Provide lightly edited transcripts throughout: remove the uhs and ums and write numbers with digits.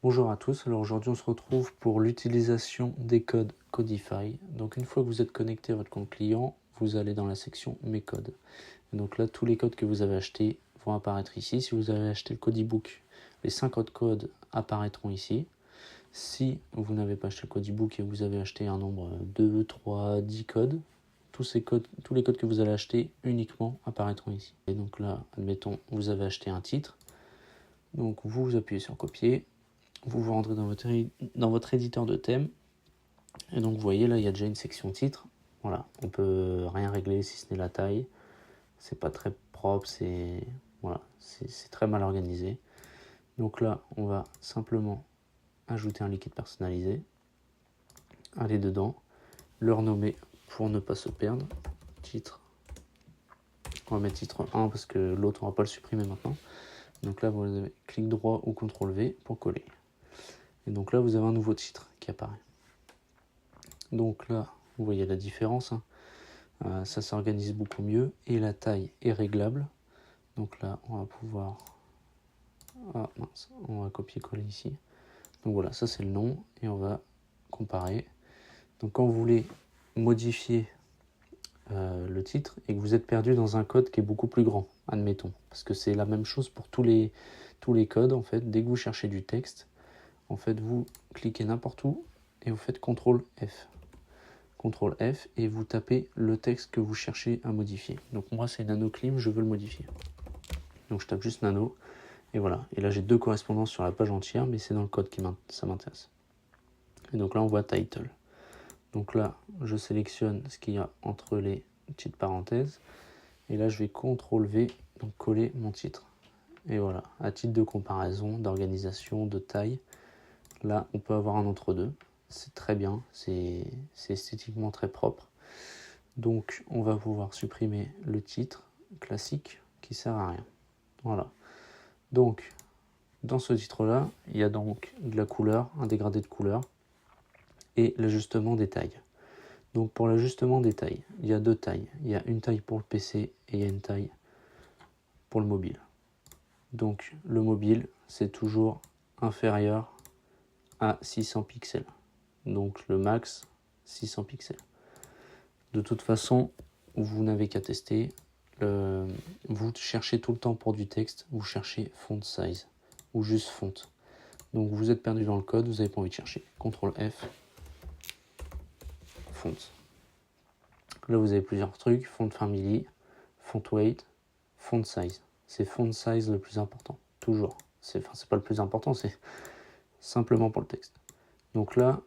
Bonjour à tous, alors aujourd'hui on se retrouve pour l'utilisation des codes Codify. Donc une fois que vous êtes connecté à votre compte client, vous allez dans la section Mes codes. Et donc là tous les codes que vous avez achetés vont apparaître ici. Si vous avez acheté le Codibook, les 5 autres codes apparaîtront ici. Si vous n'avez pas acheté le Codibook et vous avez acheté un nombre 2, 3, 10 codes, tous les codes que vous allez acheter uniquement apparaîtront ici. Et donc là, admettons, vous avez acheté un titre. Donc vous appuyez sur copier. Vous vous rendrez dans votre éditeur de thème. Et donc vous voyez là, il y a déjà une section titre. Voilà, on peut rien régler si ce n'est la taille. C'est pas très propre, c'est très mal organisé. Donc là, on va simplement ajouter un liquide personnalisé. Aller dedans, le renommer pour ne pas se perdre. Titre. On va mettre titre 1 parce que l'autre on va pas le supprimer maintenant. Donc là, vous avez clic droit ou CTRL V pour coller. Et donc là, vous avez un nouveau titre qui apparaît. Donc là, vous voyez la différence. Ça s'organise beaucoup mieux et la taille est réglable. Donc là, on va pouvoir... on va copier-coller ici. Donc voilà, ça c'est le nom et on va comparer. Donc quand vous voulez modifier le titre et que vous êtes perdu dans un code qui est beaucoup plus grand, admettons, parce que c'est la même chose pour tous les codes en fait. Dès que vous cherchez du texte, en fait, vous cliquez n'importe où et vous faites CTRL F. CTRL F et vous tapez le texte que vous cherchez à modifier. Donc moi c'est NanoClim, je veux le modifier. Donc je tape juste Nano et voilà. Et là j'ai deux correspondances sur la page entière, mais c'est dans le code qui ça m'intéresse. Et donc là on voit Title. Donc là je sélectionne ce qu'il y a entre les petites parenthèses et là je vais CTRL V, donc coller mon titre. Et voilà, à titre de comparaison, d'organisation, de taille, là on peut avoir un entre-deux. C'est très bien, c'est esthétiquement très propre. Donc on va pouvoir supprimer le titre classique qui sert à rien. Voilà. Donc dans ce titre là, il y a donc de la couleur, un dégradé de couleur et l'ajustement des tailles. Donc pour l'ajustement des tailles, il y a deux tailles. Il y a une taille pour le PC et il y a une taille pour le mobile. Donc le mobile, c'est toujours inférieur à 600 pixels. Donc le max 600 pixels. De toute façon, vous n'avez qu'à tester. Vous cherchez tout le temps pour du texte, vous cherchez font size ou juste font. Donc vous êtes perdu dans le code, vous n'avez pas envie de chercher. CTRL F, font. Là vous avez plusieurs trucs, font family, font weight, font size. C'est font size le plus important, toujours. C'est pas le plus important, c'est simplement pour le texte. Donc là,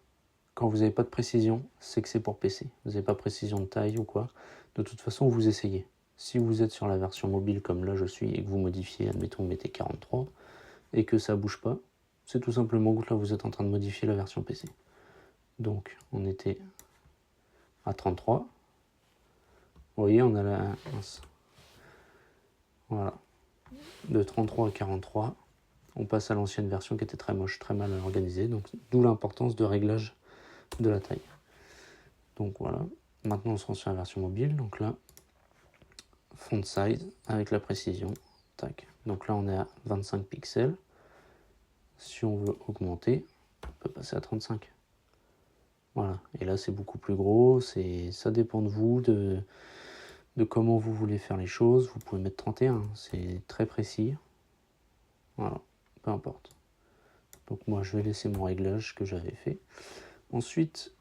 quand vous n'avez pas de précision, c'est que c'est pour PC. Vous n'avez pas de précision de taille ou quoi. De toute façon, vous essayez. Si vous êtes sur la version mobile comme là je suis et que vous modifiez, admettons, vous mettez 43 et que ça bouge pas, c'est tout simplement que là vous êtes en train de modifier la version PC. Donc on était à 33. Vous voyez, on a la... Voilà. De 33 à 43, on passe à l'ancienne version qui était très moche, très mal organisée. Donc d'où l'importance de réglage de la taille. Donc voilà. Maintenant on se rend sur la version mobile. Donc là, font size avec la précision. Tac. Donc là on est à 25 pixels. Si on veut augmenter, on peut passer à 35. Voilà. Et là c'est beaucoup plus gros. Ça dépend de vous, de comment vous voulez faire les choses. Vous pouvez mettre 31. C'est très précis. Voilà. Peu importe. Donc moi je vais laisser mon réglage que j'avais fait. Ensuite,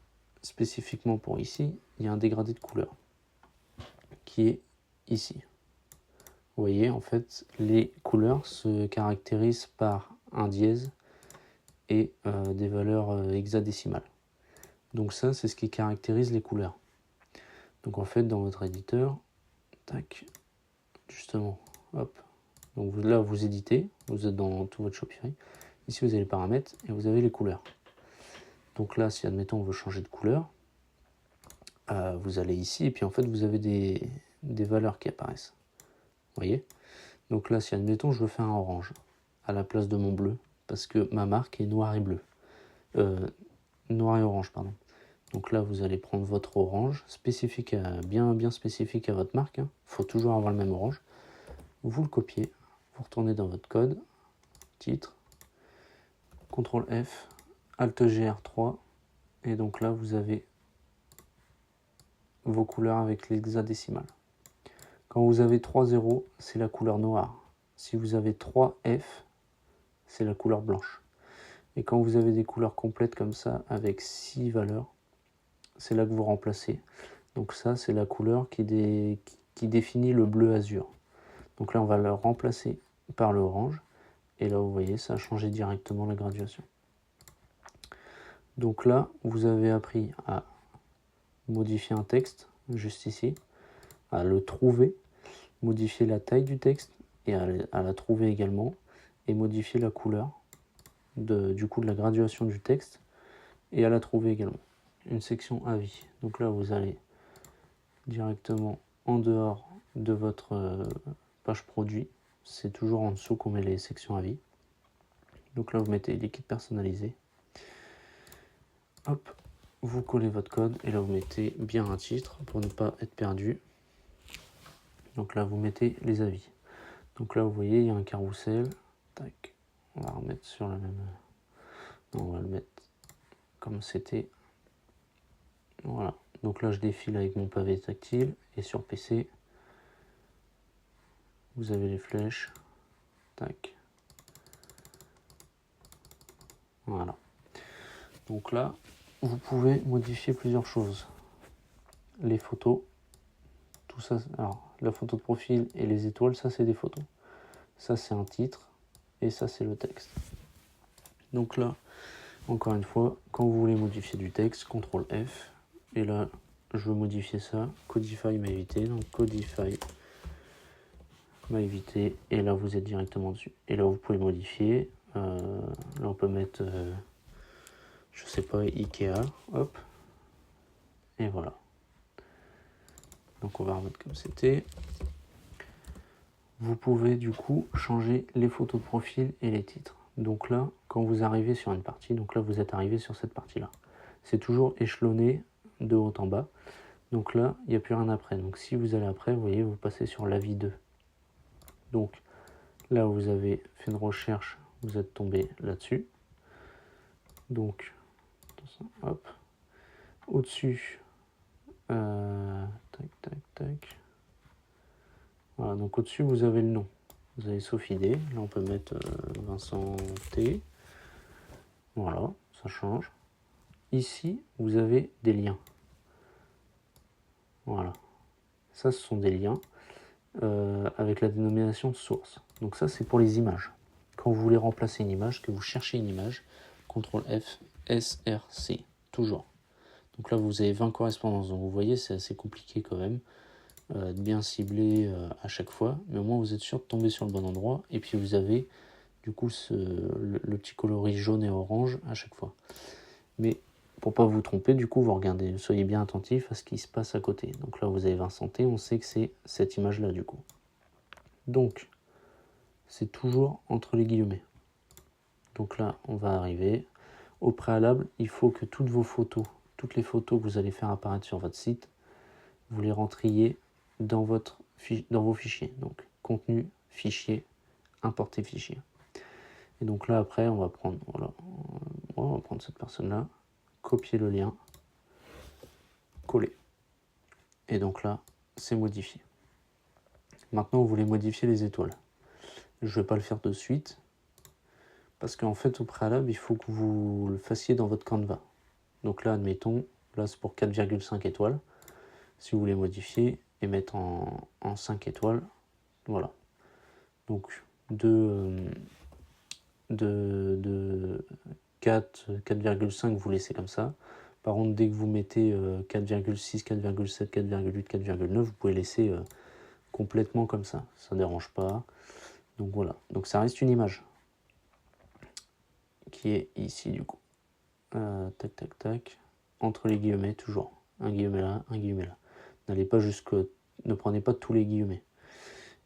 spécifiquement pour ici, il y a un dégradé de couleur qui est ici. Vous voyez, en fait, les couleurs se caractérisent par un dièse et des valeurs hexadécimales. Donc ça, c'est ce qui caractérise les couleurs. Donc en fait, dans votre éditeur, tac, justement, hop. Donc là, vous éditez, vous êtes dans tout votre Shopify. Ici, vous avez les paramètres et vous avez les couleurs. Donc là, si admettons on veut changer de couleur, vous allez ici et puis en fait, vous avez des valeurs qui apparaissent. Vous voyez ? Donc là, si admettons je veux faire un orange à la place de mon bleu, parce que ma marque est noir et bleu. Noir et orange, pardon. Donc là, vous allez prendre votre orange, spécifique bien spécifique à votre marque. Il faut toujours avoir le même orange. Vous le copiez, vous retournez dans votre code, titre, CTRL F, Alt GR3, et donc là vous avez vos couleurs avec l'hexadécimal. Quand vous avez 3 zéros, c'est la couleur noire. Si vous avez 3 F, c'est la couleur blanche. Et quand vous avez des couleurs complètes comme ça, avec 6 valeurs, c'est là que vous remplacez. Donc ça, c'est la couleur qui définit le bleu azur. Donc là, on va le remplacer par l'orange. Et là, vous voyez, ça a changé directement la graduation. Donc là, vous avez appris à modifier un texte, juste ici, à le trouver, modifier la taille du texte, et à la trouver également, et modifier la couleur du coup de la graduation du texte, et à la trouver également. Une section avis. Donc là, vous allez directement en dehors de votre page produit. C'est toujours en dessous qu'on met les sections avis. Donc là, vous mettez liquide personnalisé. Hop, vous collez votre code et là, vous mettez bien un titre pour ne pas être perdu. Donc là, vous mettez les avis. Donc là, vous voyez, il y a un carrousel. Tac, on va remettre sur la même... Non, on va le mettre comme c'était. Voilà. Donc là, je défile avec mon pavé tactile. Et sur PC, vous avez les flèches. Tac. Voilà. Donc là, vous pouvez modifier plusieurs choses. Les photos. Tout ça, alors la photo de profil et les étoiles, ça c'est des photos. Ça c'est un titre. Et ça c'est le texte. Donc là, encore une fois, quand vous voulez modifier du texte, CTRL F. Et là, je veux modifier ça. Codify m'a évité. Donc Codify m'a évité. Et là, vous êtes directement dessus. Et là, vous pouvez modifier. Là, on peut mettre, je sais pas, Ikea. Hop. Et voilà. Donc, on va remettre comme c'était. Vous pouvez du coup changer les photos de profil et les titres. Donc là, quand vous arrivez sur une partie, donc là, vous êtes arrivé sur cette partie-là. C'est toujours échelonné de haut en bas. Donc là, il n'y a plus rien après. Donc si vous allez après, vous voyez, vous passez sur l'avis 2. Donc là, vous avez fait une recherche, vous êtes tombé là-dessus. Donc, hop. Au-dessus, tac, tac, tac. Voilà, donc au-dessus, vous avez le nom. Vous avez Sophie D. Là, on peut mettre Vincent T. Voilà, ça change. Ici, vous avez des liens. Voilà. Ça, ce sont des liens avec la dénomination source. Donc ça, c'est pour les images. Quand vous voulez remplacer une image, que vous cherchez une image, CTRL F, SRC, toujours. Donc là, vous avez 20 correspondances. Donc vous voyez, c'est assez compliqué quand même de bien cibler à chaque fois. Mais au moins, vous êtes sûr de tomber sur le bon endroit. Et puis, vous avez du coup le petit coloris jaune et orange à chaque fois. Mais pour pas vous tromper, du coup, vous regardez, soyez bien attentif à ce qui se passe à côté. Donc là, vous avez Vincent T, on sait que c'est cette image-là, du coup. Donc, c'est toujours entre les guillemets. Donc là, on va arriver. Au préalable, il faut que toutes vos photos, toutes les photos que vous allez faire apparaître sur votre site, vous les rentriez dans vos fichiers. Donc, contenu, fichier, importer fichier. Et donc là, après, on va prendre, voilà, on va prendre cette personne-là, copier le lien, coller. Et donc là, c'est modifié. Maintenant, vous voulez modifier les étoiles. Je ne vais pas le faire de suite, parce qu'en fait, au préalable, il faut que vous le fassiez dans votre Canva. Donc là, admettons, là, c'est pour 4,5 étoiles. Si vous voulez modifier et mettre en 5 étoiles, voilà. Donc, de 4,5, vous laissez comme ça. Par contre, dès que vous mettez 4,6, 4,7, 4,8, 4,9, vous pouvez laisser complètement comme ça. Ça ne dérange pas. Donc voilà. Donc ça reste une image qui est ici du coup. Tac, tac, tac. Entre les guillemets, toujours. Un guillemet là, un guillemet là. N'allez pas ne prenez pas tous les guillemets.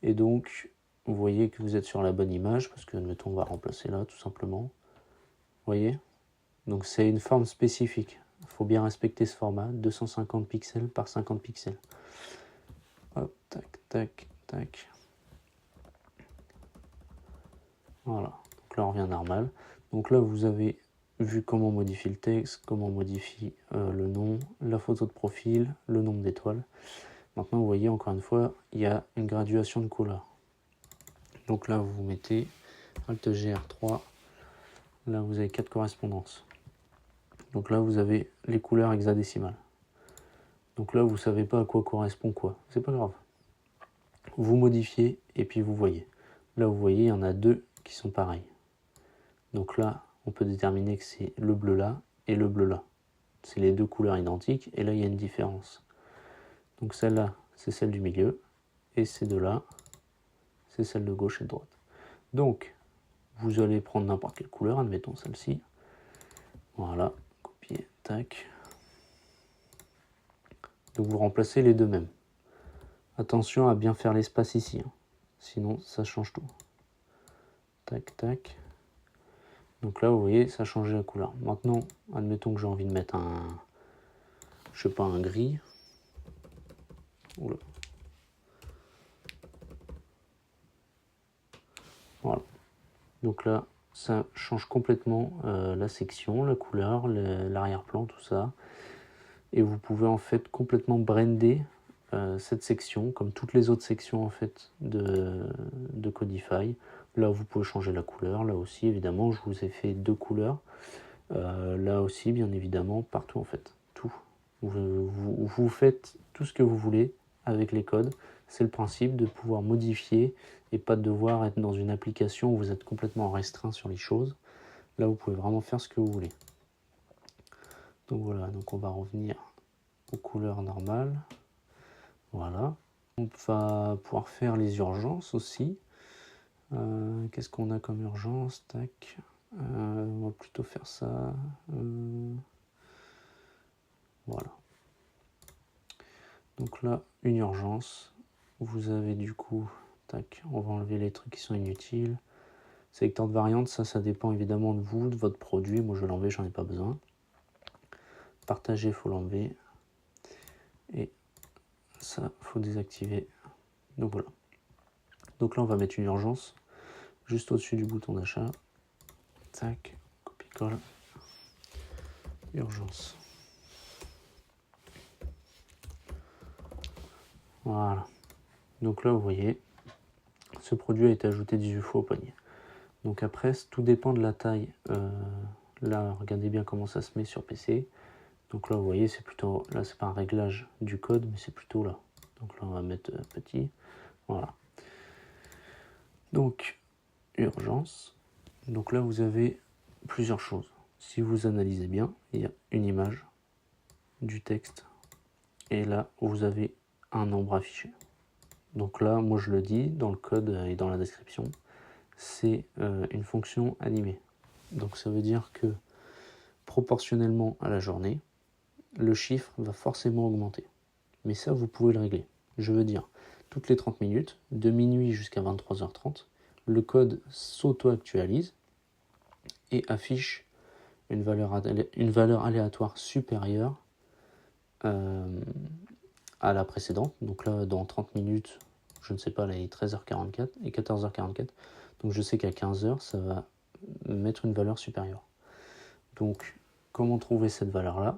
Et donc, vous voyez que vous êtes sur la bonne image, parce que, admettons, on va remplacer là, tout simplement. Vous voyez ? Donc, c'est une forme spécifique. Il faut bien respecter ce format, 250 pixels par 50 pixels. Hop, tac, tac, tac. Voilà. Donc là, on revient normal. Donc là, vous avez vu comment modifier le texte, comment modifier le nom, la photo de profil, le nombre d'étoiles. Maintenant, vous voyez, encore une fois, il y a une graduation de couleurs. Donc là, vous mettez Alt GR3. Là, vous avez 4 correspondances. Donc là, vous avez les couleurs hexadécimales. Donc là, vous ne savez pas à quoi correspond quoi. C'est pas grave. Vous modifiez et puis vous voyez. Là, vous voyez, il y en a 2 qui sont pareils. Donc là, on peut déterminer que c'est le bleu là et le bleu là. C'est les 2 couleurs identiques et là, il y a une différence. Donc celle-là, c'est celle du milieu et ces 2-là, c'est celle de gauche et de droite. Donc, vous allez prendre n'importe quelle couleur, admettons celle-ci. Voilà, copier, tac. Donc vous remplacez les 2 mêmes. Attention à bien faire l'espace ici, hein. Sinon ça change tout. Tac, tac. Donc là, vous voyez, ça a changé la couleur. Maintenant, admettons que j'ai envie de mettre je sais pas, un gris. Oula. Voilà. Donc là, ça change complètement la section, la couleur, l'arrière-plan, tout ça. Et vous pouvez en fait complètement brander cette section, comme toutes les autres sections en fait de Codify. Là, vous pouvez changer la couleur. Là aussi, évidemment, je vous ai fait 2 couleurs. Là aussi, bien évidemment, partout en fait. Tout. Vous faites tout ce que vous voulez avec les codes. C'est le principe de pouvoir modifier et pas de devoir être dans une application où vous êtes complètement restreint sur les choses. Là, vous pouvez vraiment faire ce que vous voulez. Donc voilà, donc on va revenir aux couleurs normales. Voilà. On va pouvoir faire les urgences aussi. Qu'est-ce qu'on a comme urgence? Tac. On va plutôt faire ça. Voilà. Donc là, une urgence. Vous avez du coup, tac, on va enlever les trucs qui sont inutiles. Sélecteur de variante, ça dépend évidemment de vous, de votre produit. Moi, je vais l'enlever, j'en ai pas besoin. Partager, il faut l'enlever. Et ça, il faut désactiver. Donc voilà. Donc là, on va mettre une urgence juste au-dessus du bouton d'achat. Tac, copie-colle. Urgence. Voilà. Donc là, vous voyez, ce produit a été ajouté 18 fois au panier. Donc après, tout dépend de la taille. Là, regardez bien comment ça se met sur PC. Donc là, vous voyez, c'est plutôt... Là, c'est pas un réglage du code, mais c'est plutôt là. Donc là, on va mettre petit. Voilà. Donc, urgence. Donc là, vous avez plusieurs choses. Si vous analysez bien, il y a une image, du texte. Et là, vous avez un nombre affiché. Donc là, moi, je le dis dans le code et dans la description. C'est une fonction animée. Donc ça veut dire que proportionnellement à la journée, le chiffre va forcément augmenter. Mais ça, vous pouvez le régler. Je veux dire, toutes les 30 minutes, de minuit jusqu'à 23h30, le code s'auto-actualise et affiche une valeur aléatoire supérieure à la précédente. Donc là, dans 30 minutes, je ne sais pas, là, il est 13h44 et 14h44. Donc je sais qu'à 15h, ça va mettre une valeur supérieure. Donc, comment trouver cette valeur-là?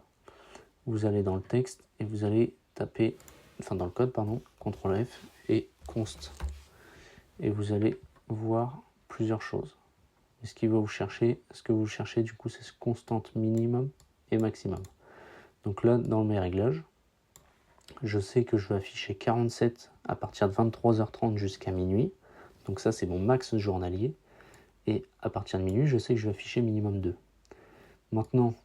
Vous allez dans le texte et vous allez taper, enfin dans le code, pardon, CTRL F et const. Et vous allez voir plusieurs choses. Et ce que vous cherchez, du coup, c'est ce constante minimum et maximum. Donc là, dans mes réglages, je sais que je vais afficher 47 à partir de 23h30 jusqu'à minuit. Donc ça, c'est mon max journalier. Et à partir de minuit, je sais que je vais afficher minimum 2. Maintenant,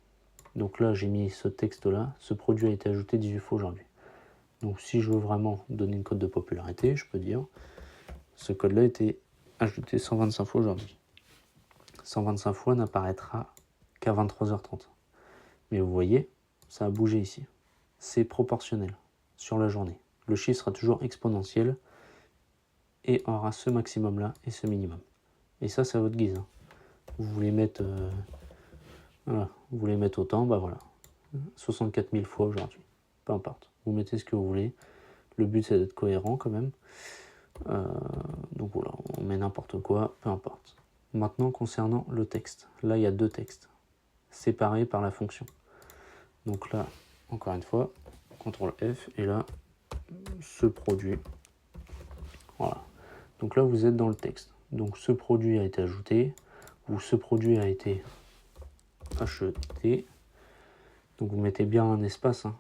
donc là, j'ai mis ce texte-là. Ce produit a été ajouté 18 fois aujourd'hui. Donc si je veux vraiment donner une cote de popularité, je peux dire ce code-là a été ajouté 125 fois aujourd'hui. 125 fois n'apparaîtra qu'à 23h30. Mais vous voyez, ça a bougé ici. C'est proportionnel sur la journée. Le chiffre sera toujours exponentiel et aura ce maximum-là et ce minimum. Et ça, c'est à votre guise. Vous voulez mettre, voilà, vous voulez mettre autant, bah voilà, 64 000 fois aujourd'hui. Peu importe. Vous mettez ce que vous voulez. Le but, c'est d'être cohérent quand même. Donc voilà, on met n'importe quoi, peu importe. Maintenant, concernant le texte. Là, il y a 2 textes séparés par la fonction. Donc là, encore une fois, CTRL F, et là, ce produit. Voilà. Donc là, vous êtes dans le texte. Donc ce produit a été ajouté, ou ce produit a été acheté. Donc vous mettez bien un espace, hein.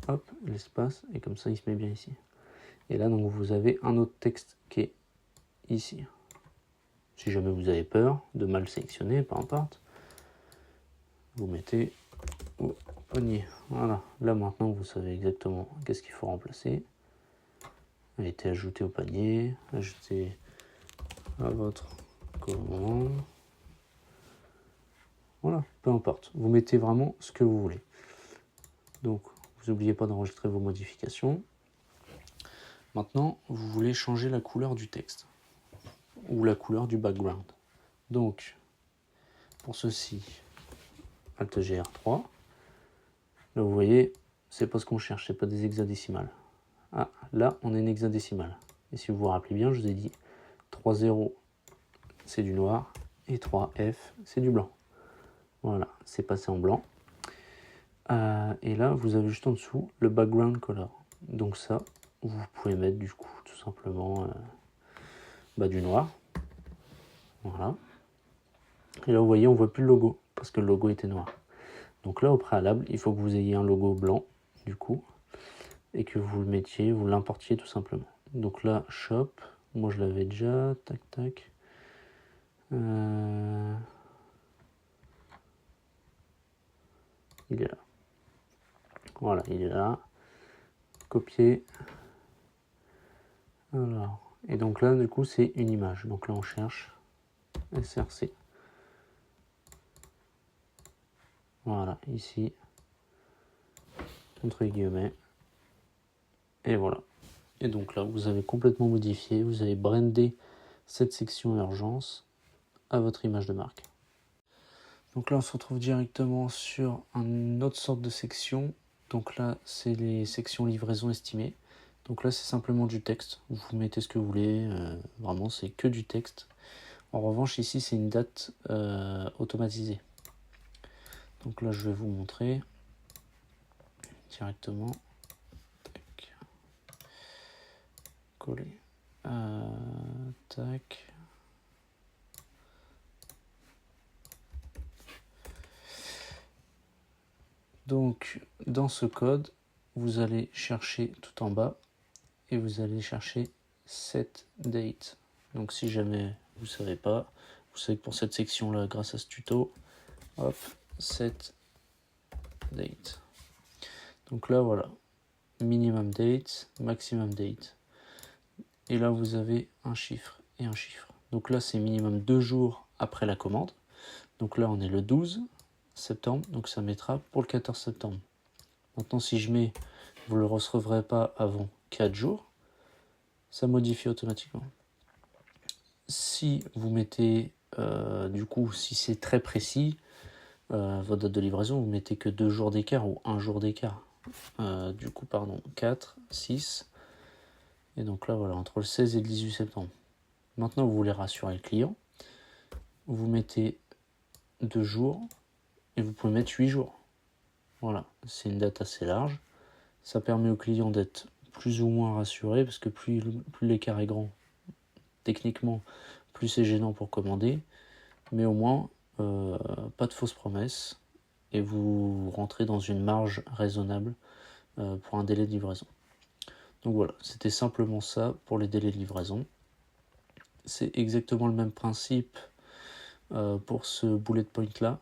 Hop, l'espace, et comme ça, il se met bien ici. Et là, donc vous avez un autre texte qui est ici. Si jamais vous avez peur de mal sélectionner, peu importe, vous mettez au panier. Voilà, là maintenant vous savez exactement qu'est-ce qu'il faut remplacer. A été ajouté au panier, ajouté à votre commande. Voilà, peu importe. Vous mettez vraiment ce que vous voulez. Donc, vous n'oubliez pas d'enregistrer vos modifications. Maintenant, vous voulez changer la couleur du texte ou la couleur du background. Donc, pour ceci, Alt GR3. Là, vous voyez, c'est pas ce qu'on cherche, c'est pas des hexadécimales. Ah, là, on a une hexadécimale. Et si vous vous rappelez bien, je vous ai dit 3,0, c'est du noir, et 3F, c'est du blanc. Voilà, c'est passé en blanc. Et là, vous avez juste en dessous le background color. Donc ça, vous pouvez mettre du coup, tout simplement, du noir. Voilà. Et là, vous voyez, on voit plus le logo, parce que le logo était noir. Donc là, au préalable, il faut que vous ayez un logo blanc, du coup, et que vous le mettiez, vous l'importiez tout simplement. Donc là, shop, moi je l'avais déjà, tac tac. Il est là. Voilà, il est là. Copier. Alors, et donc là, du coup, c'est une image. Donc là, on cherche SRC. Voilà, ici, entre guillemets. Et voilà. Et donc là, vous avez complètement modifié, vous avez brandé cette section urgence à votre image de marque. Donc là, on se retrouve directement sur une autre sorte de section. Donc là, c'est les sections livraison estimée. Donc là, c'est simplement du texte. Vous mettez ce que vous voulez. Vraiment, c'est que du texte. En revanche, ici, c'est une date automatisée. Donc là, je vais vous montrer directement. Tac. Coller. Tac. Donc, dans ce code, vous allez chercher tout en bas et vous allez chercher set date. Donc, si jamais vous ne savez pas, vous savez que pour cette section-là, grâce à ce tuto, hop, set date. Donc là, voilà, minimum date, maximum date. Et là, vous avez un chiffre et un chiffre. Donc là, c'est minimum 2 jours après la commande. Donc là, on est le 12 septembre, donc ça mettra pour le 14 septembre. Maintenant, si je mets, vous ne le recevrez pas avant 4 jours, ça modifie automatiquement. Si vous mettez, du coup, si c'est très précis, votre date de livraison, vous mettez que 2 jours d'écart ou 1 jour d'écart. Du coup, pardon, 4, 6. Et donc là, voilà, entre le 16 et le 18 septembre. Maintenant, vous voulez rassurer le client. Vous mettez 2 jours et vous pouvez mettre 8 jours. Voilà, c'est une date assez large. Ça permet au client d'être plus ou moins rassuré parce que plus l'écart est grand, techniquement, plus c'est gênant pour commander. Mais au moins, pas de fausses promesses et vous rentrez dans une marge raisonnable pour un délai de livraison. Donc voilà, c'était simplement ça pour les délais de livraison. C'est exactement le même principe pour ce bullet point là.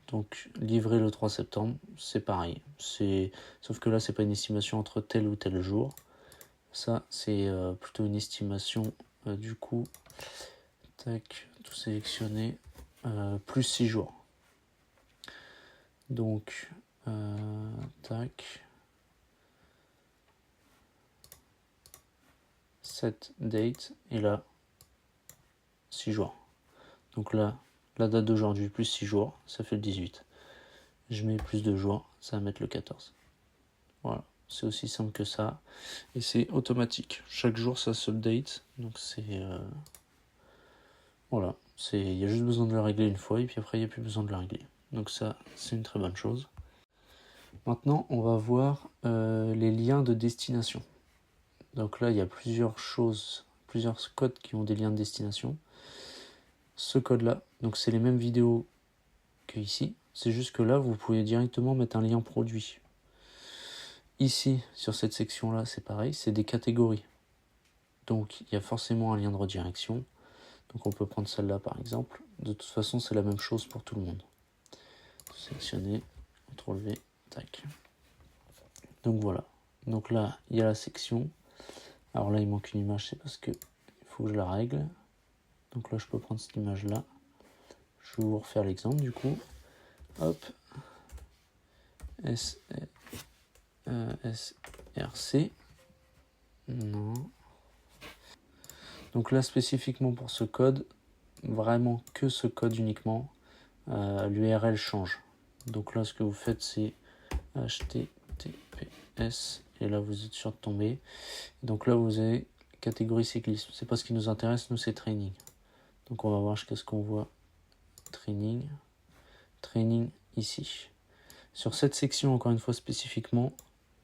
Donc livré le 3 septembre, c'est pareil. Sauf que là, c'est pas une estimation entre tel ou tel jour. Ça, c'est plutôt une estimation du coup. Tac, tout sélectionné. Plus 6 jours. Donc, tac. Set date. Et là, 6 jours. Donc là, la date d'aujourd'hui plus 6 jours, ça fait le 18. Je mets plus de jours, ça va mettre le 14. Voilà, c'est aussi simple que ça. Et c'est automatique. Chaque jour, ça s'update. Donc c'est... voilà, Il y a juste besoin de le régler une fois et puis après il n'y a plus besoin de le régler. Donc ça, c'est une très bonne chose. Maintenant, on va voir les liens de destination. Donc là, il y a plusieurs codes qui ont des liens de destination. Ce code-là, donc c'est les mêmes vidéos que ici. C'est juste que là, vous pouvez directement mettre un lien produit. Ici, sur cette section-là, c'est pareil, c'est des catégories. Donc, il y a forcément un lien de redirection. Donc, on peut prendre celle-là, par exemple. De toute façon, c'est la même chose pour tout le monde. Sélectionner, CTRL-V, tac. Donc, voilà. Donc là, il y a la section. Alors là, il manque une image, c'est parce que il faut que je la règle. Donc là, je peux prendre cette image-là. Je vais vous refaire l'exemple, du coup. Hop. SRC. Non. Donc là, spécifiquement pour ce code, vraiment que ce code uniquement, l'URL change. Donc là, ce que vous faites, c'est HTTPS, et là, vous êtes sûr de tomber. Donc là, vous avez catégorie cyclisme. C'est pas ce qui nous intéresse, nous, c'est training. Donc on va voir qu'est-ce qu'on voit. Training ici. Sur cette section, encore une fois spécifiquement,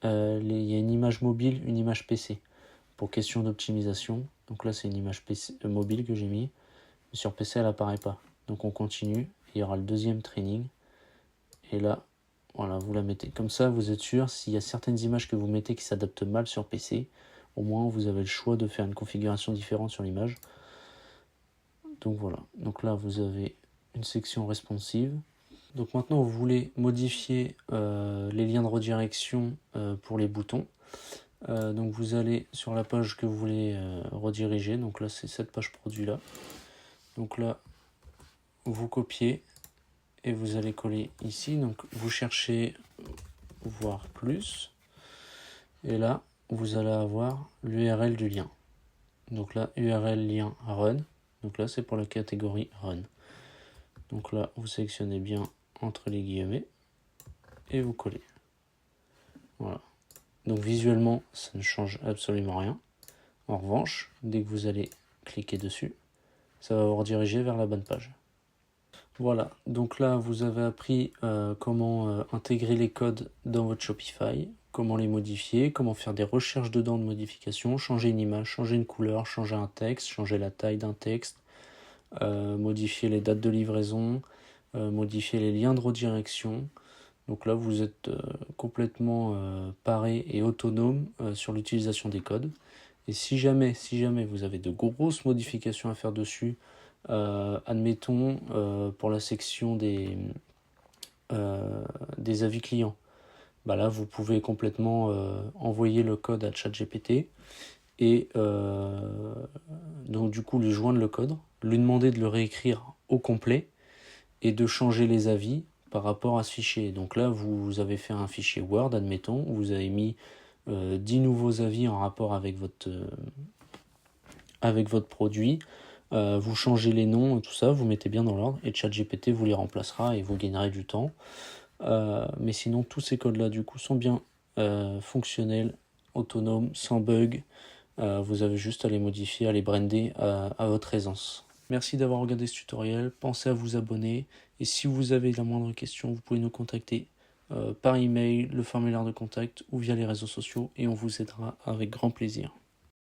il y a une image mobile, une image PC. Pour question d'optimisation, donc là c'est une image PC, mobile que j'ai mis, mais sur PC elle apparaît pas. Donc on continue, il y aura le deuxième training, et là, voilà, vous la mettez. Comme ça, vous êtes sûr, s'il y a certaines images que vous mettez qui s'adaptent mal sur PC, au moins vous avez le choix de faire une configuration différente sur l'image. Donc voilà, donc là vous avez une section responsive. Donc maintenant vous voulez modifier les liens de redirection pour les boutons. Donc vous allez sur la page que vous voulez rediriger, donc là c'est cette page produit là. Donc là vous copiez et vous allez coller ici, donc vous cherchez voir plus, et là vous allez avoir l'URL du lien. Donc là URL lien run, donc là c'est pour la catégorie run. Donc là vous sélectionnez bien entre les guillemets et vous collez. Voilà. Donc visuellement, ça ne change absolument rien. En revanche, dès que vous allez cliquer dessus, ça va vous rediriger vers la bonne page. Voilà, donc là vous avez appris comment intégrer les codes dans votre Shopify, comment les modifier, comment faire des recherches dedans de modification, changer une image, changer une couleur, changer un texte, changer la taille d'un texte, modifier les dates de livraison, modifier les liens de redirection. Donc là, vous êtes complètement paré et autonome sur l'utilisation des codes. Et si jamais vous avez de grosses modifications à faire dessus, admettons pour la section des avis clients, bah là, vous pouvez complètement envoyer le code à ChatGPT et donc du coup lui joindre le code, lui demander de le réécrire au complet et de changer les avis par rapport à ce fichier. Donc là, vous avez fait un fichier Word, admettons, où vous avez mis 10 nouveaux avis en rapport avec votre produit. Vous changez les noms, tout ça, vous mettez bien dans l'ordre, et ChatGPT vous les remplacera et vous gagnerez du temps. Mais sinon, tous ces codes-là, du coup, sont bien fonctionnels, autonomes, sans bug. Vous avez juste à les modifier, à les brander à votre aisance. Merci d'avoir regardé ce tutoriel, pensez à vous abonner, et si vous avez la moindre question, vous pouvez nous contacter par email, le formulaire de contact ou via les réseaux sociaux, et on vous aidera avec grand plaisir.